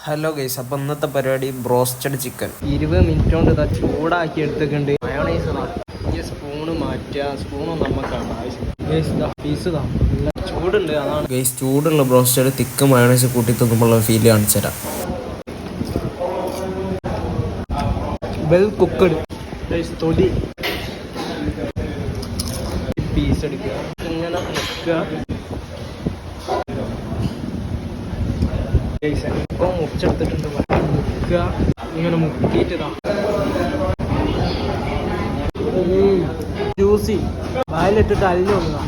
Hello guys, അപ്പം ഇന്നത്തെ പരിപാടി ബ്രോസ്റ്റഡ് ചിക്കൻ 20 മിനിറ്റ് കൊണ്ട് ഇതാ ചൂടാക്കി എടുത്തിട്ടുണ്ട്. മയോണൈസ് ഈ സ്പൂണ് മാറ്റുക, സ്പൂണൊന്നും നമുക്കാണ് ആവശ്യം. പീസ് നല്ല ചൂടുണ്ട്, അതാണ് ഗൈസ്. ചൂടുള്ള ബ്രോസ്റ്റഡ് തിക്ക് മയോണൈസ് കൂട്ടി തിന്നുമ്പോൾ ഫീൽ കാണിച്ചു തരാം. വെൽ കുക്കഡ് തൊലി പീസ് എടുക്കുക, ഇങ്ങനെ മുക്കുക. ഇപ്പോൾ മുറിച്ചെടുത്തിട്ടുണ്ട്. മുക്കുക, ഇങ്ങനെ മുക്കിയിട്ട് ജ്യൂസി വായിലിട്ടിട്ട് അരിഞ്ഞു വന്നതാ.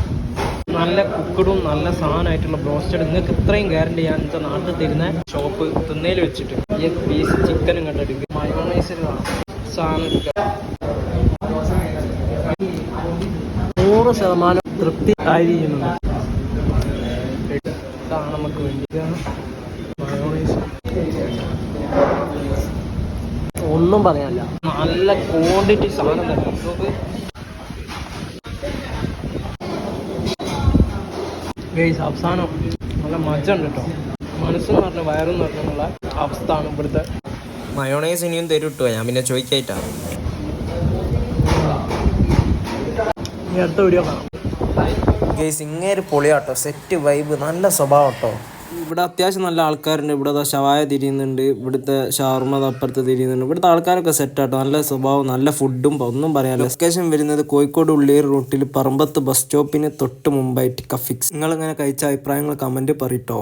നല്ല കുക്കഡും നല്ല സാധനമായിട്ടുള്ള ബ്രോസ്റ്റഡ്. നിങ്ങൾക്ക് ഇത്രയും ഗ്യാരണ്ടി ഞാൻ എൻ്റെ നാട്ടിൽ തരുന്ന ഷോപ്പ് തിന്നയിൽ വെച്ചിട്ട് ഈ പീസ് ചിക്കനും കണ്ടെടുക്കുക. മയോണൈസിൽ സാധനം എടുക്കുക. 100% തൃപ്തി ആയിരിക്കുന്നുണ്ട്. ഇതാണ് നമുക്ക് വേണ്ടി മയോണൈസ്. ഒന്നും പറയാനില്ല, നല്ല ക്വാണ്ടിറ്റി സാധനം തന്നെ. ഗൈസ്, അവസാനം നല്ല മജ ഉണ്ട് കേട്ടോ. മനസ്സെന്ന് പറഞ്ഞ വയറെന്ന് പറഞ്ഞുള്ള അവസ്ഥയാണ് ഇവിടുത്തെ. മയോണൈസ് ഇനിയും തരും കിട്ടുമോ? ഞാൻ പിന്നെ ചോദിക്കായിട്ടാ. ഇനി അടുത്ത വീഡിയോ കാണാം. ഗൈസ്, ഇങ്ങേര് പൊളിയാട്ടോ, സെറ്റ് വൈബ്, നല്ല സ്വഭാവം കേട്ടോ. ഇവിടെ അത്യാവശ്യം നല്ല ആൾക്കാരുണ്ട്. ഇവിടെ ഷവായ തിരിയുന്നുണ്ട്, ഇവിടുത്തെ ഷവർമ അപ്പുറത്ത് തിരിയുന്നുണ്ട്. ഇവിടുത്തെ ആൾക്കാരൊക്കെ സെറ്റാട്ടോ, നല്ല സ്വഭാവം, നല്ല ഫുഡും, ഒന്നും പറയാനില്ല. ലൊക്കേഷൻ വരുന്നത് കോഴിക്കോട് ഉള്ളിയേർ റൂട്ടിൽ പറമ്പത്ത് ബസ് സ്റ്റോപ്പിന് തൊട്ട് മുമ്പായിട്ട് കഫിക്സ്. നിങ്ങളിങ്ങനെ കഴിച്ച അഭിപ്രായങ്ങൾ കമൻറ്റ് പറയട്ടോ.